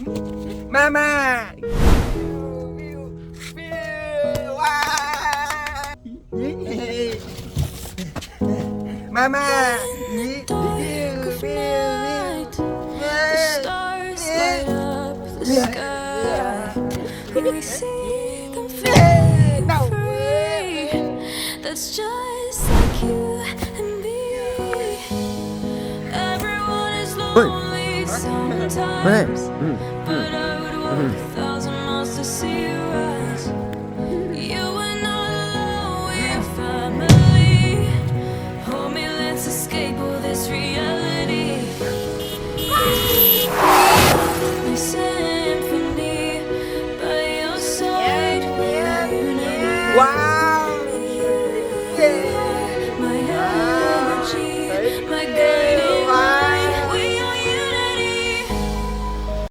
Mama! Mama! Dark of night, the stars light up the sky. We see them flying free. That's just like you and me. Everyone is lonely sometimes, but I would walk 1,000 miles to see you rise. You are not alone, we're family. Hold me, let's escape all this reality.